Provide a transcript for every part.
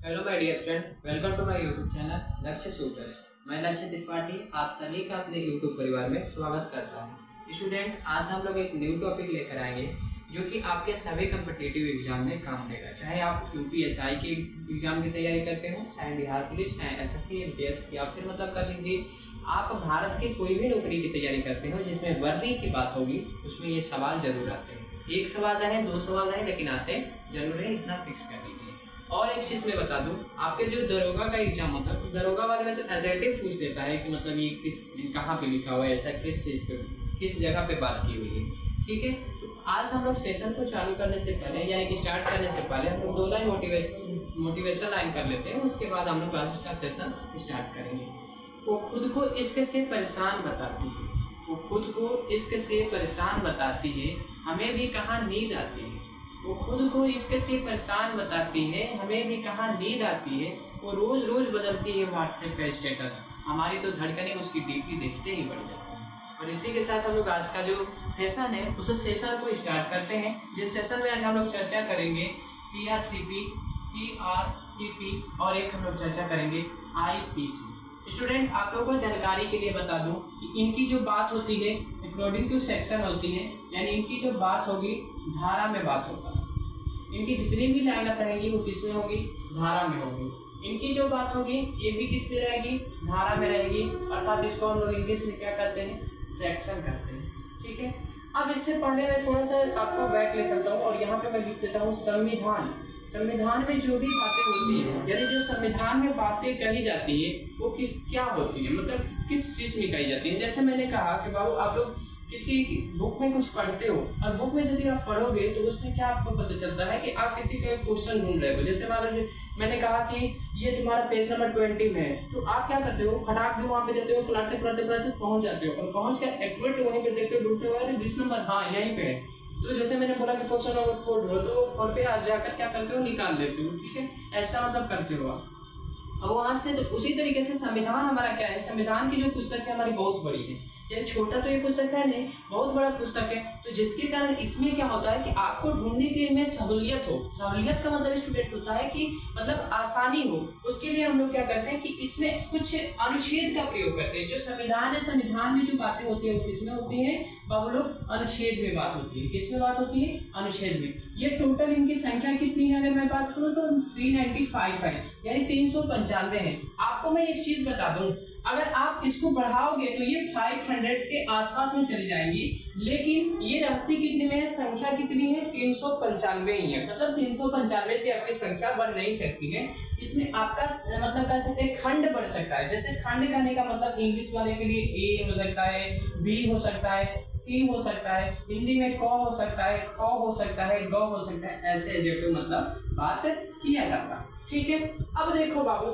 Hello my dear friend, welcome to my YouTube channel Lakshya shooters. मैं लक्ष्य त्रिपाठी आप सभी का अपने यूट्यूब परिवार में स्वागत करता हूं। स्टूडेंट, आज हम लोग एक न्यू टॉपिक लेकर आएंगे जो कि आपके सभी कम्पिटिटिव एग्जाम में काम देगा। चाहे आप यूपीएसआई के एग्जाम की तैयारी करते हो, चाहे बिहार पुलिस, चाहे एसएससी, एमटीएस, या फिर मतलब कर लीजिए आप भारत की कोई भी नौकरी की तैयारी करते हो जिसमें वर्दी की बात होगी, उसमें ये सवाल जरूर आते हैं। एक सवाल रहे, दो सवाल रहे, लेकिन आते जरूर है, इतना फिक्स कर लीजिए। और एक चीज मैं बता दूं, आपके जो दरोगा का एग्जाम होता है, उस दरोगा वाले में तो एजेटिव पूछ देता है कि मतलब ये कहाँ पे लिखा हुआ है, ऐसा किस चीज पे, किस जगह पे बात की हुई है। ठीक है, तो आज हम लोग सेशन को चालू करने से पहले, यानी कि स्टार्ट करने से पहले हम लोग 2 लाइन मोटिवेशन लाइन कर लेते हैं। उसके बाद हम लोग आज का सेशन स्टार्ट करेंगे। वो खुद को इश्क से परेशान बताती है, वो खुद को इश्क से परेशान बताती है, हमें भी कहाँ नींद आती है। वो खुद को इश्क से परेशान बताती है, हमें भी कहाँ नींद आती है। वो रोज रोज बदलती है व्हाट्सएप का स्टेटस, हमारी तो धड़कनें उसकी डीपी देखते ही बढ़ जाती हैं। और इसी के साथ हम लोग आज का जो सेशन है उस सेशन को स्टार्ट करते हैं। जिस सेशन में आज हम लोग चर्चा करेंगे सीआरसीपी और एक हम लोग चर्चा करेंगे आईपीसी। स्टूडेंट, आप लोगों को जानकारी के लिए बता दूं कि इनकी जो बात होती है अकॉर्डिंग टू सेक्शन होती है, यानी इनकी जो बात होगी धारा में बात होता है। इनकी जितनी भी लाइनें रहेंगी वो किस में होगी, धारा में होगी। इनकी जो बात होगी ये भी किस में रहेगी, धारा में रहेगी। अर्थात इसको हम लोग इंग्लिश में क्या कहते हैं, सेक्शन कहते हैं। ठीक है, अब इससे पहले मैं थोड़ा सा आपको बैक ले चलता हूँ और यहाँ पे मैं लिख देता हूँ संविधान। संविधान में जो भी बातें होती है, यानी जो संविधान में बातें कही जाती है वो क्या होती है, मतलब किस चीज में कही जाती है। जैसे मैंने कहा कि बाबू आप लोग किसी बुक में कुछ पढ़ते हो और बुक में यदि आप पढ़ोगे तो उसमें क्या आपको पता चलता है कि आप किसी का क्वेश्चन ढूंढ रहे हो। जैसे मान लो मैंने कहा कि ये तुम्हारा पेज नंबर 20 में है, तो आप क्या करते हो, खटाक भी वहाँ पे जाते हो, पढ़ते पहुंच जाते हो और पहुंच कर एक्यूरेट वहीं पे देखते हो, ढूंढते हो 20 नंबर, हाँ यहीं पे है। तो जैसे मैंने बोला कि क्वेश्चन नंबर 4 ढूंढो, तो 4 पे आ जाकर क्या करते हो, निकाल देते हो। ठीक है, ऐसा मतलब करते हो आप। अब वहां से तो उसी तरीके से संविधान हमारा क्या है, संविधान की जो पुस्तक है हमारी बहुत बड़ी है, यानी छोटा तो ये पुस्तक है नहीं, बहुत बड़ा पुस्तक है। तो जिसके कारण इसमें क्या होता है कि आपको ढूंढने के में सहूलियत हो। सहूलियत का मतलब स्टूडेंट होता है कि मतलब आसानी हो। उसके लिए हम लोग क्या करते हैं कि इसमें कुछ अनुच्छेद का प्रयोग करते हैं। जो संविधान है, संविधान में जो बातें होती है वो किसमें होती है बाबू लोग, अनुच्छेद में बात होती है। किसमें बात होती है, अनुच्छेद में। ये टोटल इनकी संख्या कितनी है अगर मैं बात करूं तो 395 है, यानी 395 है। आपको मैं एक चीज बता दूं, अगर आप इसको बढ़ाओगे तो ये 500 के आसपास में चली जाएंगी, लेकिन ये रहती कितने में है, संख्या कितनी है, 395 ही है। मतलब 395 से आपकी संख्या बढ़ नहीं सकती है। इसमें आपका मतलब कह सकते हैं खंड बढ़ सकता है। जैसे खंड कहने का मतलब इंग्लिश वाले के लिए ए हो सकता है, बी हो सकता है, सी हो सकता है, हिंदी में क हो सकता है, ख हो सकता है, ग हो सकता है, ऐसे एडजेक्टिव मतलब बात किया जाता है। ठीक है, अब देखो बाबू,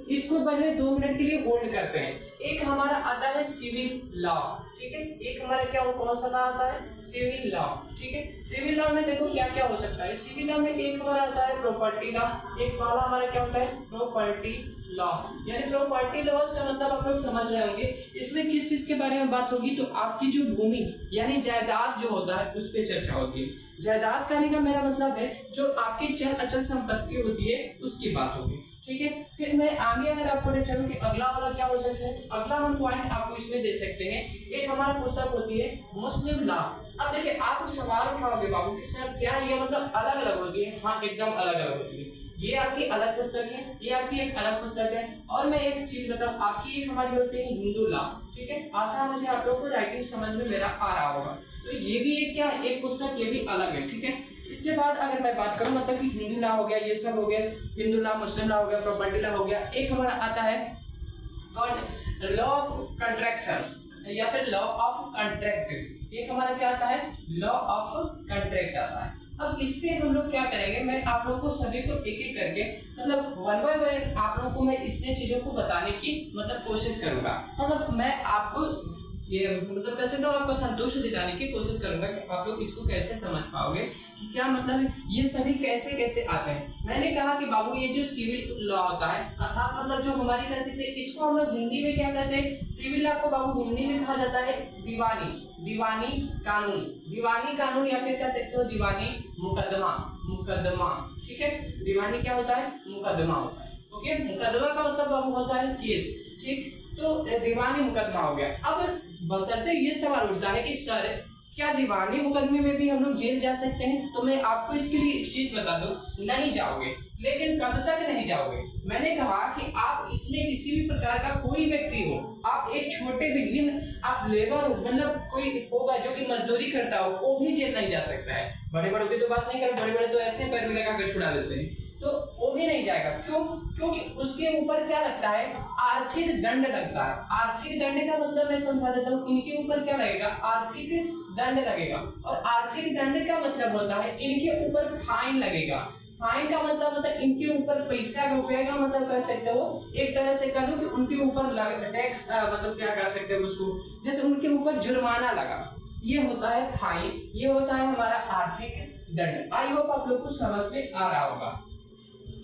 इसको पहले 2 मिनट के लिए होल्ड करते हैं। एक हमारा आता है सिविल लॉ। ठीक है, एक हमारा क्या कौन सा आता है, सिविल लॉ। ठीक है, सिविल लॉ में देखो क्या क्या हो सकता है। सिविल लॉ में एक हमारा आता है प्रॉपर्टी लॉ, एक वाला हमारा क्या होता है, प्रॉपर्टी लॉ। यानी प्रॉपर्टी लॉज का मतलब आप लोग समझ रहे होंगे। इसमें किस चीज के बारे में बात होगी, तो आपकी जो भूमि यानी जायदाद जो होता है उस पर चर्चा होती है। जायदाद कहने का मेरा मतलब है जो आपकी चल अचल संपत्ति होती है उसकी बात होगी। ठीक है, फिर मैं आगे अगर आपको चलूं कि अगला वाला क्या हो सकता है, अगला हम पॉइंट आपको इसमें दे सकते हैं। एक हमारा पुस्तक होती है मुस्लिम लॉ। अब देखिए आप सवाल उठाओगे बाबू कि सर क्या ये मतलब अलग अलग होती है, हाँ एकदम अलग अलग होती है। ये आपकी अलग पुस्तक है, ये आपकी एक अलग पुस्तक है। और मैं एक चीज बताऊं, आपकी एक हमारी होती है हिंदू लॉ। ठीक है, आसान से आप लोगों को राइटिंग समझ में मेरा आ रहा होगा। तो ये भी एक क्या, एक पुस्तक, ये भी अलग है। ठीक है, इसके बाद अगर मैं बात करूं मतलब कि हिंदू लॉ हो गया, ये सब हो गया, हिंदू लॉ, मुस्लिम लॉ हो गया, प्रॉपर्टी लॉ हो गया। एक हमारा आता है लॉ ऑफ कंट्रैक्शन या फिर लॉ ऑफ कॉन्ट्रैक्ट। एक हमारा क्या आता है, लॉ ऑफ कॉन्ट्रैक्ट आता है। अब इस पे हम लोग क्या करेंगे, मैं आप लोग को सभी को एक एक करके मतलब 1 बाय 1 आप लोग को मैं इतने चीजों को बताने की मतलब कोशिश करूंगा। मतलब मैं आपको ये मतलब कैसे तो आपको संतुष्ट दिलाने की कोशिश करूंगा कि आप लोग इसको कैसे समझ पाओगे कि क्या मतलब ये सभी कैसे कैसे आते हैं। मैंने कहा कि बाबू ये जो सिविल लॉ होता है, अर्थात मतलब जो हमारी कह सकते हैं, इसको हम लोग हिंदी में क्या कहते हैं, सिविल लॉ को बाबू हिंदी में कहा जाता है दीवानी कानून, दीवानी कानून या फिर कह सकते हो दीवानी मुकदमा। मुकदमा। ठीक है, दीवानी क्या होता है? मुकदमा होता है। ओके, मुकदमा का मतलब बाबू होता है केस। ठीक, तो दीवानी मुकदमा हो गया। अब बशर्ते ये सवाल उठता है कि सर क्या दीवानी मुकदमे में भी हम लोग जेल जा सकते हैं? तो मैं आपको इसके लिए एक चीज बता दूं, नहीं जाओगे। लेकिन कब तक नहीं जाओगे? मैंने कहा कि आप इसमें किसी भी प्रकार का कोई व्यक्ति हो, आप एक छोटे भी आप लेबर हो, मतलब कोई होगा जो कि मजदूरी करता हो, वो भी जेल नहीं जा सकता है। बड़े बड़ों की तो बात नहीं करो, बड़े बड़े तो ऐसे पैर में लगा कर छुड़ा देते हैं, तो वो भी नहीं जाएगा। क्यों? क्योंकि उसके ऊपर क्या लगता है? आर्थिक दंड लगता है। आर्थिक दंड का मतलब मैं समझा देता हूँ, इनके ऊपर क्या लगेगा? आर्थिक दंड लगेगा। और आर्थिक दंड का मतलब होता है इनके ऊपर फाइन लगेगा। फाइन का मतलब होता है इनके ऊपर पैसा रुपए का मतलब कह सकते हो, एक तरह से कह लो कि उनके ऊपर टैक्स, मतलब क्या कह सकते हो उसको, जैसे उनके ऊपर जुर्माना लगा, ये होता है फाइन, ये होता है हमारा आर्थिक दंड। आई होप आप लोग को समझ में आ रहा होगा।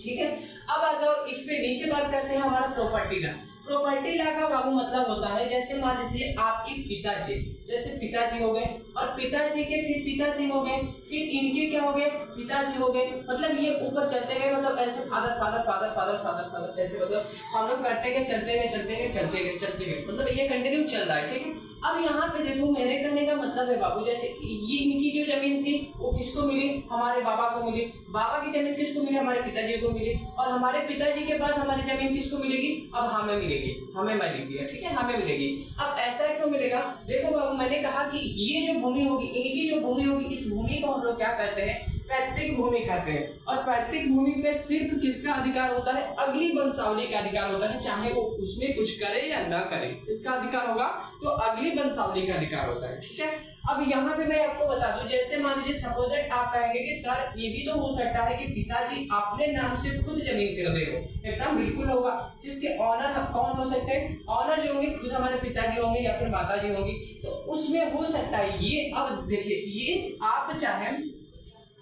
ठीक है, अब आ जाओ इस पे नीचे बात करते हैं हमारा प्रॉपर्टी लॉ। प्रॉपर्टी लॉ का बाबू मतलब होता है, जैसे मान लीजिए आपके पिताजी, जैसे पिताजी हो गए और पिताजी के फिर पिताजी हो गए, फिर इनके क्या हो गए? पिताजी हो गए। मतलब ये ऊपर चलते गए, मतलब ऐसे father father father father father father ऐसे, मतलब हम लोग करते गए, चलते गए चलते गए चलते गए चलते गए, मतलब ये कंटिन्यू चल रहा है। ठीक है, अब यहाँ पे देखो मेरे कहने का मतलब है बाबू, जैसे ये इनकी जो जमीन थी वो किसको मिली? हमारे बाबा को मिली। बाबा की जमीन किसको मिली? हमारे पिताजी को मिली। और हमारे पिताजी के बाद हमारी जमीन किसको मिलेगी? अब हमें मिलेगी, हमें मिलेगी। ठीक है, हमें मिलेगी। अब ऐसा क्यों मिलेगा? देखो बाबू, मैंने कहा कि ये जो भूमि होगी, इनकी जो भूमि होगी, इस भूमि को हम लोग क्या कहते हैं? पैतृक भूमि कहते हैं। और पैतृक भूमि पे सिर्फ किसका अधिकार होता है? अगली वंशावली का अधिकार होता है, चाहे वो उसमें कुछ करे या ना करे, इसका अधिकार होगा तो अगली वंशावली का अधिकार होता है। ठीक है, अब यहाँ पे मैं आपको बता दूं, जैसे मान लीजिए सपोज आप कहेंगे कि सर ये भी तो हो सकता है कि पिताजी अपने नाम से खुद जमीन कर रहे हो। एकदम बिल्कुल होगा, जिसके ऑनर कौन हो सकते हैं? ऑनर जो होंगे खुद हमारे पिताजी होंगे या फिर माताजी होंगी, तो उसमें हो सकता है ये। अब देखिए, ये आप चाहे,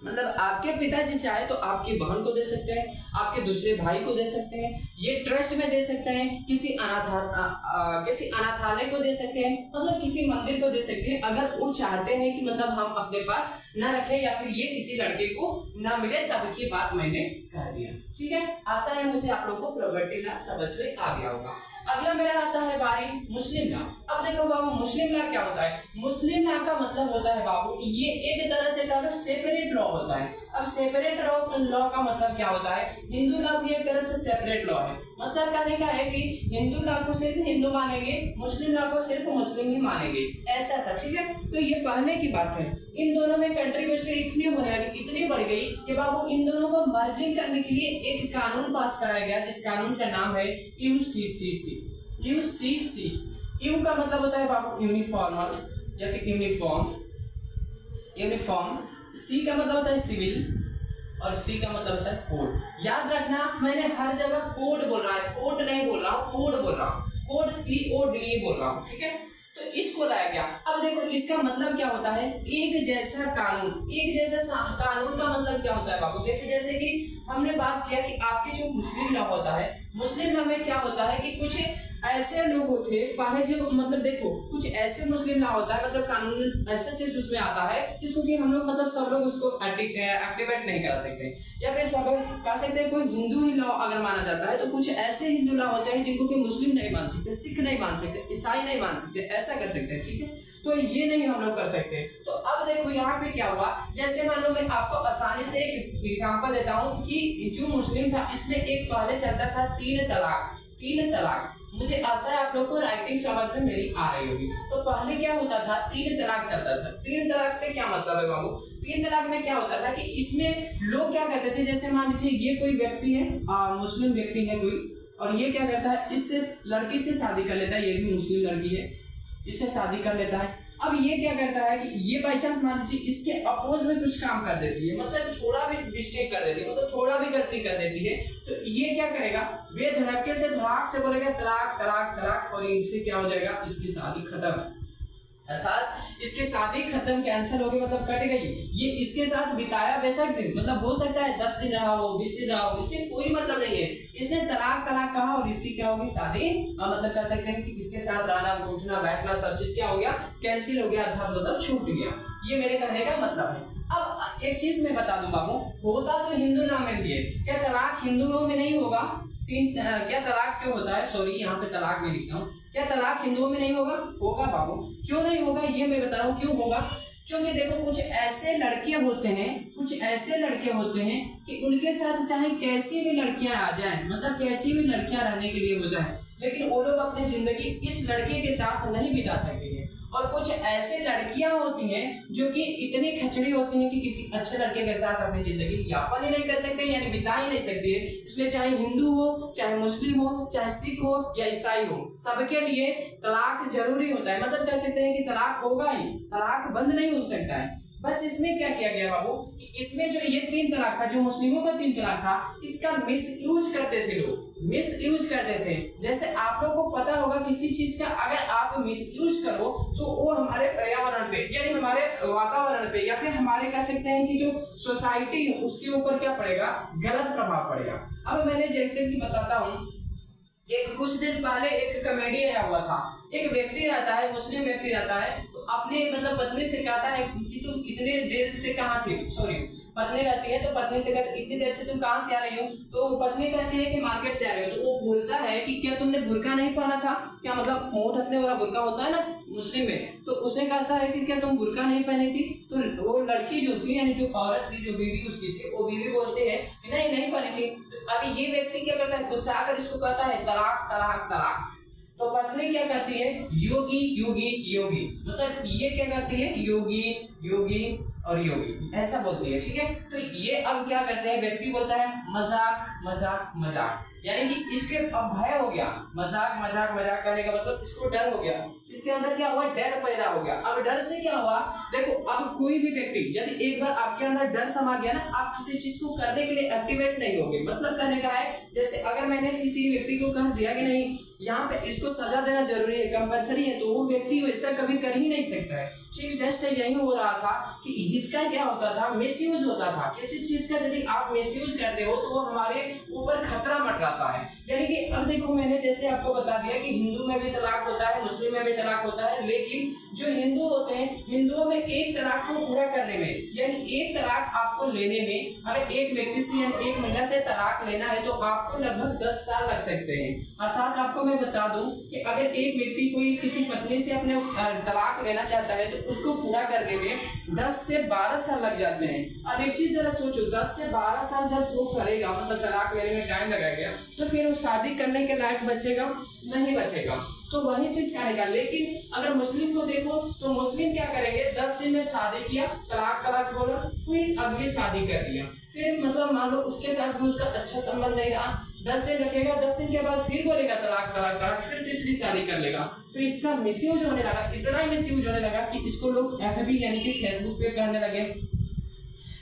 मतलब आपके पिताजी चाहे तो आपकी बहन को दे सकते हैं, आपके दूसरे भाई को दे सकते हैं, ये ट्रस्ट में दे सकते हैं, किसी अनाथालय को दे सकते हैं, मतलब किसी मंदिर को दे सकते हैं, अगर वो चाहते हैं कि मतलब हम अपने पास न रखें या फिर ये किसी लड़के को न मिले, तब की बात मैंने कह दिया। ठीक है, आशा है मुझे आप लोगों को प्रॉपर्टी लॉ समझ में आ गया होगा। अगला मेरा आता है बारी मुस्लिम लॉ। अब देखो बाबू, मुस्लिम लॉ क्या होता है? मुस्लिम लॉ का मतलब होता है बाबू, ये एक तरह से कह लो सेपरेट लॉ होता है। अब सेपरेट लॉ का मतलब क्या होता है? हिंदू लॉ भी एक तरह से सेपरेट लॉ है। मतलब कहने का है कि हिंदू लॉ को सिर्फ हिंदू मानेंगे, मुस्लिम लॉ को सिर्फ मुस्लिम ही मानेंगे, ऐसा था। ठीक है, तो ये पहले की बात है। इन दोनों में कंट्रीब्यूशन इतनी होने लगी, इतनी बढ़ गई कि बाबू इन दोनों को मर्जिंग करने के लिए एक कानून पास कराया गया, जिस कानून का नाम है यूसीसी। यूसीसी, यू का मतलब होता है बाबू यूनिफॉर्मल या फिर यूनिफॉर्म, सी का मतलब होता है सिविल और सी का मतलब होता है कोड। याद रखना, मैंने हर जगह कोड बोल रहा है, कोड नहीं बोल रहा हूँ, कोड बोल रहा हूँ, कोड CODE बोल रहा हूँ। ठीक है, तो इसको लाया गया। अब देखो इसका मतलब क्या होता है? एक जैसा कानून। एक जैसा कानून का मतलब क्या होता है बाबू? देखो जैसे कि हमने बात किया कि आपके जो मुस्लिम लॉ होता है, मुस्लिम लॉ में क्या होता है कि कुछ ऐसे लोग होते हैं पहले जो, मतलब देखो कुछ ऐसे मुस्लिम लॉ होता है, मतलब कानून ऐसा चीज उसमें आता है जिसको कि हम लोग मतलब सब लोग उसको एक्टिवेट नहीं करा सकते, या फिर सब कह सकते हैं कोई हिंदू ही लॉ अगर माना जाता है, तो कुछ ऐसे हिंदू लॉ होते हैं जिनको कि मुस्लिम नहीं मान सकते, सिख नहीं मान सकते, ईसाई नहीं मान सकते, ऐसा कर सकते हैं। ठीक है, तो ये नहीं हम लोग कर सकते। तो अब देखो यहाँ पे क्या हुआ, जैसे मान लो मैं आपको आसानी से एक एग्जाम्पल देता हूँ कि जो मुस्लिम था इसमें एक पहले चलता था 3 तलाक। 3 तलाक, मुझे आशा है आप लोग को राइटिंग समझ में मेरी आ रही होगी। तो पहले क्या होता था? 3 तलाक चलता था। 3 तलाक से क्या मतलब है बाबू? 3 तलाक में क्या होता था कि इसमें लोग क्या करते थे, जैसे मान लीजिए ये कोई व्यक्ति है, मुस्लिम व्यक्ति है कोई, और ये क्या करता है, इस लड़की से शादी कर लेता है, ये भी मुस्लिम लड़की है, इससे शादी कर लेता है। अब ये क्या करता है कि ये बाई चांस मान लीजिए इसके अपोज में कुछ काम कर देती है, मतलब थोड़ा भी मिस्टेक कर देती है, मतलब थोड़ा भी गलती कर देती है, तो ये क्या करेगा, बेधड़के से धड़ाक से बोलेगा तलाक तलाक तलाक, और इनसे क्या हो जाएगा, इसकी शादी खत्म, अर्थात इसकी शादी खत्म, कैंसिल हो गई, मतलब कट गई। ये इसके साथ बिताया बेशक दिन, मतलब हो सकता है 10 दिन रहा हो, 20 दिन रहा हो, इससे कोई मतलब नहीं है। इसने तलाक तलाक कहा और इसकी क्या होगी, शादी, मतलब कह सकते हैं कि इसके साथ रहना उठना बैठना सब चीज क्या हो गया, कैंसिल हो गया, अर्थात मतलब छूट गया। ये मेरे कहने का मतलब है। अब एक चीज मैं बता दूं बाबू, होता तो हिंदू नाम में भी है, क्या तलाक हिंदुओं में नहीं होगा? क्या तलाक क्यों होता है, सॉरी यहाँ पे तलाक में लिखता हूँ, क्या तलाक हिंदुओं में नहीं होगा? होगा बाबू। क्यों नहीं होगा ये मैं बता रहा हूँ क्यों होगा। क्योंकि देखो कुछ ऐसे लड़के होते हैं कि उनके साथ चाहे कैसी भी लड़कियां आ जाएं, मतलब कैसी भी लड़कियां रहने के लिए हो जाएं, लेकिन वो लोग अपनी जिंदगी इस लड़के के साथ नहीं बिता सकेंगे। और कुछ ऐसे लड़कियां होती हैं जो कि इतनी खचड़ी होती हैं कि किसी अच्छे लड़के के साथ अपनी जिंदगी यापन ही नहीं कर सकते, यानी बिता ही नहीं सकती है। इसलिए चाहे हिंदू हो, चाहे मुस्लिम हो, चाहे सिख हो या ईसाई हो, सबके लिए तलाक जरूरी होता है। मतलब कह सकते हैं कि तलाक होगा ही, तलाक बंद नहीं हो सकता है। बस इसमें क्या किया गया बाबू कि इसमें जो ये 3 तलाक था, जो मुस्लिमों का 3 तलाक था, इसका मिस यूज करते थे लोग, मिस यूज करते थे। जैसे आप लोगों को पता होगा किसी चीज का अगर आप मिस यूज करो तो वो हमारे पर्यावरण पे यानी हमारे वातावरण पे या फिर हमारे कह सकते हैं कि जो सोसाइटी है उसके ऊपर क्या पड़ेगा, गलत प्रभाव पड़ेगा। अब मैंने जैसे कि बताता हूँ, एक कुछ दिन पहले एक कॉमेडी आया हुआ था। एक व्यक्ति रहता है, मुस्लिम व्यक्ति रहता है, तो अपने मतलब पत्नी से कहता है कि तुम इतने देर से कहाँ थी, सॉरी पत्नी रहती है तो पत्नी से कहते इतनी देर से तुम कहाँ से आ रही हो, तो पत्नी कहती है कि मार्केट से आ रही हो। तो वो बोलता है कि क्या तुमने बुर्का नहीं पहना था, क्या मतलब मुंह ढकने वाला बुर्का होता है ना मुस्लिम में, तो उसे कहता है कि क्या तुम बुर्का नहीं पहनी थी। तो वो लड़की जो थी यानी जो औरत थी, जो बीवी उसकी थी, वो बीवी बोलती है कि नहीं पहनी थी। तो अभी ये व्यक्ति क्या करता है, गुस्सा आकर इसको कहता है तलाक तलाक तलाक। तो पत्नी क्या कहती है, योगी योगी योगी, मतलब ये क्या कहती है, योगी योगी और योगी ऐसा बोलती है, ठीक है। तो ये अब क्या करते हैं, व्यक्ति बोलता है मजाक मजाक मजाक, यानी कि इसके अब भय हो गया, मजाक मजाक मजाक करने का मतलब इसको डर हो गया, इसके अंदर क्या हुआ, डर पैदा हो गया। अब डर से क्या हुआ, देखो अब कोई भी व्यक्ति यदि एक बार आपके अंदर डर समा गया ना, आप किसी चीज को करने के लिए एक्टिवेट नहीं होगे। मतलब कहने का है, जैसे अगर मैंने किसी व्यक्ति को कह दिया कि नहीं यहाँ पे इसको सजा देना जरूरी है, कंपल्सरी है, तो वो व्यक्ति वैसा कभी कर ही नहीं सकता है। ठीक जस्ट यही हो रहा था कि इसका क्या होता था, मिसयूज होता था। किसी चीज का यदि आप मिसयूज करते हो तो वो हमारे ऊपर खतरा मंडराता है। यानी कि अब देखो मैंने जैसे आपको बता दिया कि हिंदू में भी तलाक होता है, मुस्लिम में भी तलाक होता है, लेकिन जो हिंदू होते हैं, हिंदुओं में एक तलाक को पूरा करने में यानी एक तलाक आपको लेने में, अगर एक व्यक्ति से यानी एक महिला से तलाक लेना है तो आपको लगभग 10 साल लग सकते हैं। अर्थात आपको मैं बता दूं कि अगर एक व्यक्ति कोई किसी पत्नी से अपने तलाक लेना चाहता है तो उसको पूरा करने में 10 से 12 साल लग जाते हैं। अब एक चीज जरा सोचो, 10 से 12 साल जब वो करेगा, मतलब तलाक लेने में टाइम लगा गया, तो फिर वो शादी करने के लायक बचेगा नहीं बचेगा, तो वही चीज करेगा। लेकिन अगर मुस्लिम को देखो तो मुस्लिम क्या करेंगे, 10 दिन में शादी किया, तलाक तलाक बोला, फिर अगली शादी कर दिया, फिर मतलब मान लो उसके साथ भी उसका अच्छा संबंध नहीं रहा, 10 दिन रखेगा, 10 दिन के बाद फिर बोलेगा तलाक तलाक तलाक, फिर तीसरी शादी कर लेगा। तो इसका मिसयूज होने लगा, इतना ही मिसयूज होने लगा कि इसको लोग एफबी यानी कि फेसबुक पे करने लगे,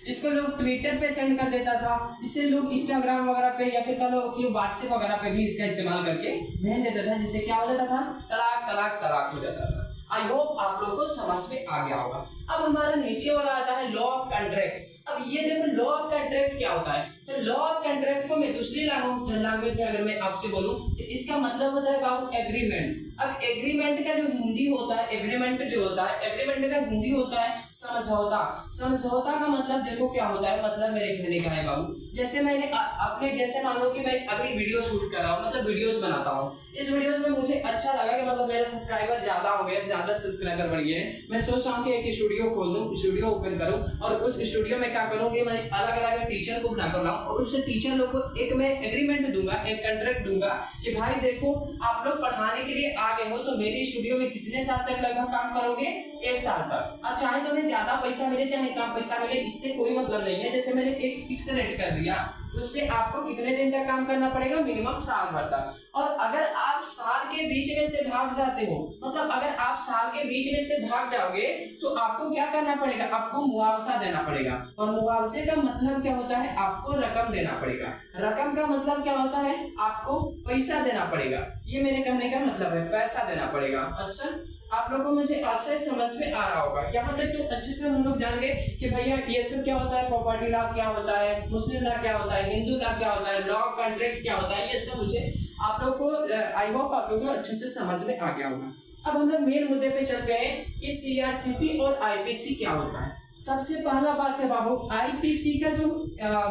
इसको लोग ट्विटर पे सेंड कर देता था, इससे लोग इंस्टाग्राम वगैरह पे या फिर कहो कि व्हाट्सएप वगैरह पे भी इसका इस्तेमाल करके भेज देता था, जिससे क्या हो जाता था, तलाक तलाक तलाक हो जाता था। आई होप आप लोगों को समझ में आ गया होगा। अब हमारा नीचे वाला आता है लॉ ऑफ कॉन्ट्रैक्ट। अब ये देखो लॉ ऑफ कॉन्ट्रैक्ट क्या होता है, तो लॉ ऑफ कॉन्ट्रैक्ट को मैं दूसरी लैंग्वेज में अगर मैं आपसे बोलूं तो इसका मतलब होता है बाबू एग्रीमेंट। अब एग्रीमेंट का जो हिंदी होता है, एग्रीमेंट जो होता है, एग्रीमेंट का हिंदी होता है समझौता। समझौता का मतलब देखो क्या होता है, मतलब मेरे कहने का है बाबू, जैसे मैंने अपने जैसे मान लो कि मैं अभी वीडियो शूट कर रहा हूँ, मतलब वीडियोस बनाता हूँ, इस वीडियोस में मुझे अच्छा लगा कि मतलब मेरे सब्सक्राइबर ज्यादा हो गए, ज्यादा सब्सक्राइबर बढ़ गए, मैं सोच रहा हूँ कि एक स्टूडियो खोल दूं, स्टूडियो ओपन करूं और उस स्टूडियो में क्या करूंगी, मैं अलग अलग टीचर को बुलाकर लाऊं और उस टीचर लोग को एक मैं एग्रीमेंट दूंगा, एक कॉन्ट्रैक्ट दूंगा कि भाई देखो आप लोग पढ़ाने के लिए आ गए हो तो मेरे स्टूडियो में कितने साल तक लगभग काम करोगे, 1 साल तक। अब चाहे तुम्हें ज्यादा पैसा मिले चाहे कम पैसा मिले, इससे कोई मतलब नहीं है। जैसे मैंने एक फिक्स रेट कर दिया, उस पे आपको कितने दिन तक काम करना पड़ेगा, मिनिमम साल भर तक। और अगर आप साल के बीच में से भाग जाते हो, मतलब अगर आप साल के बीच में से भाग जाओगे तो आपको क्या करना पड़ेगा, आपको मुआवजा देना पड़ेगा। और मुआवजे का मतलब क्या होता है, आपको रकम देना पड़ेगा। रकम का मतलब क्या होता है, आपको पैसा देना पड़ेगा। ये मेरे कहने का मतलब है, पैसा देना पड़ेगा। अच्छा आप लोगों को मुझे अच्छा समझ में आ रहा होगा, यहाँ तक तो अच्छे से हम लोग जान गए कि भैया ये सब क्या होता है, प्रॉपर्टी लॉ क्या होता है, मुस्लिम लॉ क्या होता है, हिंदू लॉ क्या होता है, लॉ कॉन्ट्रैक्ट क्या होता है, ये सब मुझे आप लोग को आई होप आप लोग को अच्छे से समझ में आ गया होगा। अब हम लोग मेन मुद्दे पे चलते हैं कि सीआरसीपी और आईपीसी क्या होता है। सबसे पहला बात है बाबू, आईपीसी का जो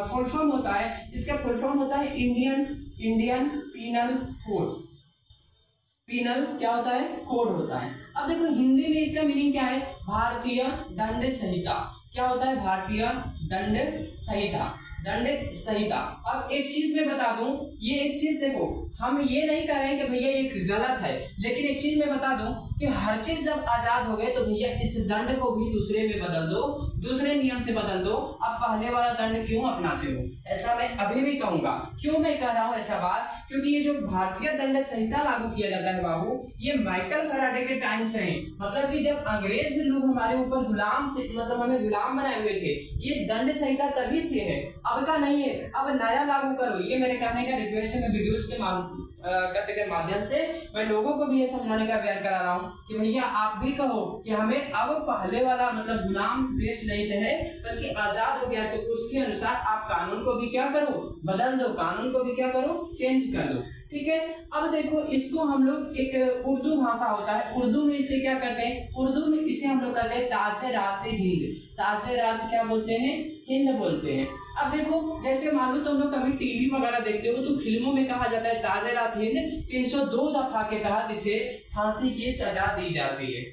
फुल फॉर्म होता है, इसका फुल फॉर्म होता है इंडियन पीनल कोड। पीनल क्या होता है? कोड होता है। अब देखो हिंदी में इसका मीनिंग क्या है? भारतीय दंड संहिता। क्या होता है? भारतीय दंड संहिता, दंड संहिता। अब एक चीज मैं बता दूं, ये एक चीज देखो, हम ये नहीं कह रहे हैं कि भैया ये गलत है, लेकिन एक चीज मैं बता दूं कि हर चीज जब आजाद हो गए तो भैया इस दंड को भी दूसरे में बदल दो, दूसरे नियम से बदल दो। अब पहले वाला दंड क्यों अपनाते हो? ऐसा मैं अभी भी कहूंगा। क्यों मैं कह रहा हूं ऐसा बात? क्योंकि ये जो भारतीय दंड संहिता लागू किया जाता है बाबू, ये माइकल फैराडे के टाइम से है। मतलब कि जब अंग्रेज लोग हमारे ऊपर गुलाम थे, मतलब हमें गुलाम बनाए हुए थे, ये दंड संहिता तभी से है, अब का नहीं है। अब नया लागू करो, ये मेरे कहने का रिक्वेस्ट है। मैं वीडियोस के माध्यम से मैं लोगों को भी ये समझाने का प्रयास करा रहा हूँ कि भैया आप भी कहो कि हमें अब पहले वाला मतलब गुलाम देश नहीं चाहिए, बल्कि आजाद हो गया, तो उसके अनुसार आप कानून को भी क्या करो? बदल दो, कानून को भी क्या करो? चेंज कर दो। ठीक है। अब देखो इसको हम लोग, एक उर्दू भाषा होता है, उर्दू में इसे क्या कहते हैं? उर्दू में इसे हम लोग कहते हैं ताज़े-रात हिंद। ताज़े-रात क्या बोलते हैं? हिंद बोलते हैं। अब देखो जैसे मान लो तुम लोग कभी टीवी वगैरह देखते हो तो फिल्मों में कहा जाता है ताज़े-रात हिंद 302 दफा के तहत इसे फांसी की सजा दी जाती है,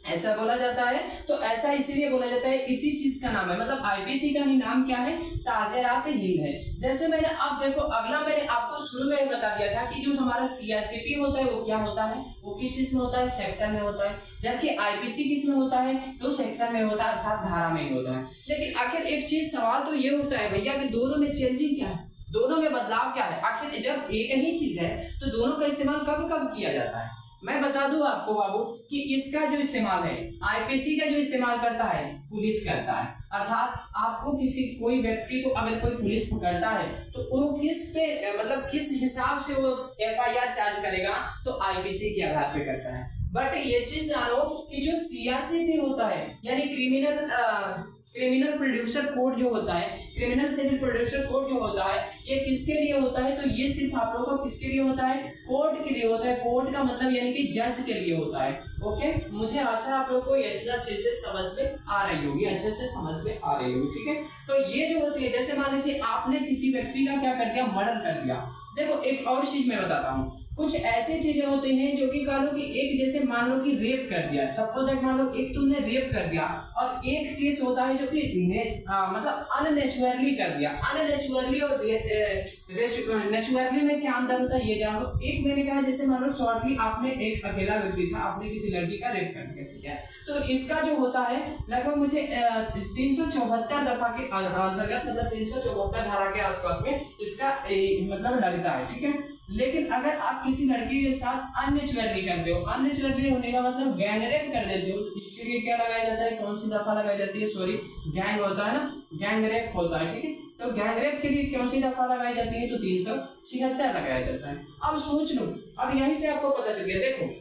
ऐसा बोला जाता है। तो ऐसा इसलिए बोला जाता है, इसी चीज का नाम है, मतलब आईपीसी का ही नाम क्या है? ताज़े-रात हिंद है। जैसे मैंने, अब देखो अगला मैंने आपको शुरू में बता दिया था कि जो हमारा सीआरसीपी होता है वो क्या होता है? वो किस चीज में होता है? सेक्शन में होता है। जबकि आईपीसी किस में होता है? तो सेक्शन में होता है, अर्थात धारा में होता है। लेकिन आखिर एक चीज सवाल तो ये होता है भैया कि दोनों में चेंजिंग क्या है? दोनों में बदलाव क्या है? आखिर जब एक ही चीज है तो दोनों का इस्तेमाल कब कब किया जाता है? मैं बता दूं आपको बाबू कि इसका जो इस्तेमाल है, आईपीसी का जो इस्तेमाल करता है पुलिस करता है। अर्थात आपको कोई व्यक्ति को अगर कोई पुलिस पकड़ता है तो वो किस पे, मतलब किस हिसाब से वो एफआईआर चार्ज करेगा? तो आईपीसी के आधार पे करता है। बट ये चीज जानो कि जो सीआरसीपी होता है, यानी क्रिमिनल प्रोड्यूसर कोड जो होता है, क्रिमिनल सिविल प्रोड्यूसर कोड जो होता है, ये किसके लिए होता है? तो ये सिर्फ आप लोगों को किसके लिए होता है? कोर्ट के लिए होता है। कोर्ट का मतलब यानी कि जज के लिए होता है। ओके, मुझे आशा आप लोग को ये अच्छे से समझ में आ रही होगी, अच्छे से समझ में आ रही होगी। ठीक है, तो ये जो होती है, जैसे मान लीजिए आपने किसी व्यक्ति का क्या कर दिया? मर्डर कर दिया। देखो एक और चीज मैं बताता हूँ, कुछ ऐसी चीजें होती हैं जो कि कह लो कि एक, जैसे मान लो कि रेप कर दिया, सपोज दैट मान लो एक तुमने रेप कर दिया, और एक केस होता है जो कि मतलब अननेचुरली कर दिया। अननेचुरली और नेचुरली में क्या अंतर होता है ये जान लो। एक मैंने कहा जैसे मान लो शॉर्टली आपने, एक अकेला व्यक्ति था, आपने किसी लड़की का रेप कर दिया, ठीक है, तो इसका जो होता है लगभग मुझे 374 दफा के अंतर्गत, मतलब 374 धारा के आसपास में इसका मतलब लगता है। ठीक है, लेकिन अगर आप किसी लड़की के साथ अननेचुरली करते हो, अननेचुरली होने का मतलब गैंग रेप कर देते हो, तो इसके लिए क्या लगाया जाता है? कौन सी दफा लगाई जाती है? सॉरी, गैंग होता है ना, गैंग रेप होता है। ठीक है, तो गैंग रेप के लिए कौन सी दफा लगाई जाती है? तो 376 लगाया जाता है। अब सोच लो, अब यहीं से आपको पता चल गया। देखो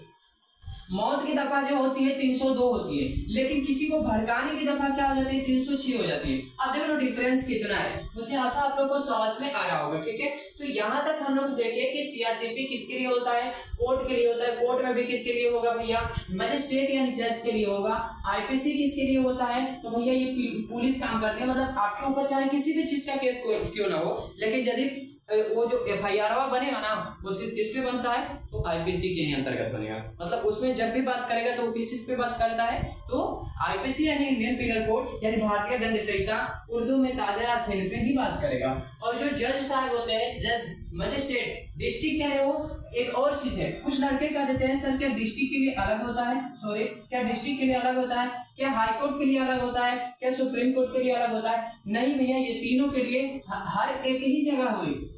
मौत की दफा जो होती है 302 होती है, लेकिन किसी को भड़काने की दफा क्या हो जाती है? 306 हो जाती है। अब देखो लो डिफरेंस कितना है, मुझे आशा आप लोगों को समझ में आ रहा होगा। ठीक है, तो यहाँ तक हम लोग देखे कि सीआरसीपी किसके लिए होता है? कोर्ट के लिए होता है। कोर्ट में भी किसके लिए होगा भैया? मजिस्ट्रेट यानी जज के लिए होगा। आईपीसी किसके लिए होता है? तो भैया ये पुलिस काम करती है, मतलब आपके ऊपर चाहे किसी भी चीज का केस क्यों ना हो, लेकिन यदि वो जो एफआईआर बनेगा ना, वो सिर्फ किस पे बनता है? तो आईपीसी के ही अंतर्गत बनेगा। मतलब उसमें जब भी बात करेगा तो वो किस पे बात करता है? तो आईपीसी यानी इंडियन पीनल कोड, यानी भारतीय दंड संहिता, उर्दू में ताज़े-रात हिंद पे ही बात करेगा। और जो जज साहब होते हैं, जज, मजिस्ट्रेट, डिस्ट्रिक्ट चाहे वो, एक और चीज है, कुछ लड़के कह देते हैं सर क्या डिस्ट्रिक्ट के लिए अलग होता है? सॉरी, क्या डिस्ट्रिक्ट के लिए अलग होता है? क्या हाई कोर्ट के लिए अलग होता है? क्या सुप्रीम कोर्ट के लिए अलग होता है? नहीं भैया, ये तीनों के लिए हर एक ही जगह हुई,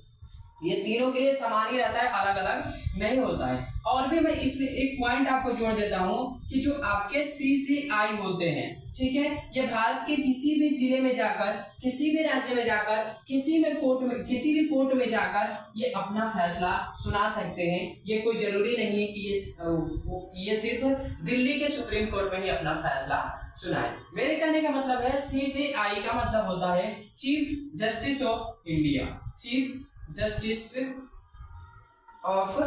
ये तीनों के लिए समान ही रहता है, अलग अलग नहीं होता है। और भी मैं इसमें एक पॉइंट आपको जोड़ देता हूं कि जो आपके सीसीआई होते हैं, ठीक है, ये भारत के किसी भी जिले में जाकर, किसी भी राज्य में जाकर, किसी भी कोर्ट में जाकर ये अपना फैसला सुना सकते हैं। ये कोई जरूरी नहीं है कि ये सिर्फ दिल्ली के सुप्रीम कोर्ट में ही अपना फैसला सुनाए। मेरे कहने का मतलब है सीसीआई का मतलब होता है chief justice of India, chief justice of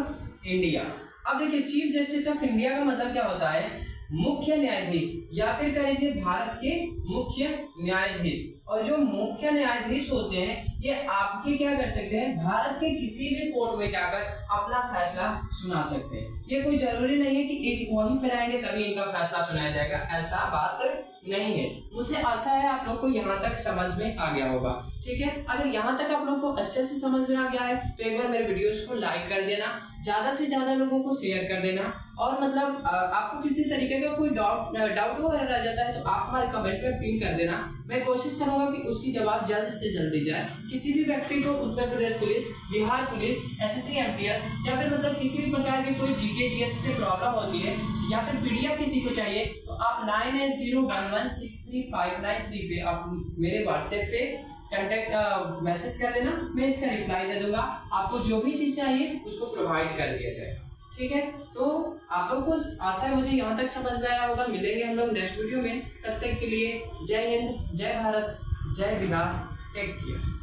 India. अब देखिए चीफ जस्टिस ऑफ इंडिया का मतलब क्या होता है? मुख्य न्यायाधीश या फिर कह लीजिए भारत के मुख्य न्यायाधीश। और जो मुख्य न्यायाधीश होते हैं ये आपके क्या कर सकते हैं, भारत के किसी भी कोर्ट में जाकर अपना फैसला सुना सकते हैं। ये कोई जरूरी नहीं है कि एक वहीं पर आएंगे तभी इनका फैसला सुनाया जाएगा, ऐसा बात नहीं है। मुझे आशा है आप लोग को यहाँ तक समझ में आ गया होगा। ठीक है, अगर यहाँ तक आप लोग को अच्छे से समझ में आ गया है तो एक बार मेरे वीडियोस को लाइक कर देना, ज्यादा से ज्यादा लोगों को शेयर कर देना। और मतलब आपको किसी तरीके का कोई डाउट वगैरह रह जाता है तो आप हमारे कमेंट में पिन कर देना। मैं कोशिश करूंगा कि उसकी जवाब जल्द से जल्दी जाए। किसी भी व्यक्ति को Uttar Pradesh police, Bihar police, SSC MTS या फिर मतलब किसी भी प्रकार की कोई GK GS से प्रॉब्लम होती है या फिर PDF किसी को चाहिए तो आप 9801163593 पे आप मेरे व्हाट्सएप पे कांटेक्ट मैसेज कर देना, मैं इसका रिप्लाई दे दूंगा। आपको जो भी चीज चाहिए उसको प्रोवाइड कर दिया जाएगा। ठीक है, तो आप लोग को आशा है मुझे यहाँ तक समझ में आया होगा। मिलेंगे हम लोग नेक्स्ट वीडियो में, तब तक के लिए जय हिंद, जय भारत, जय बिहार, टेक केयर।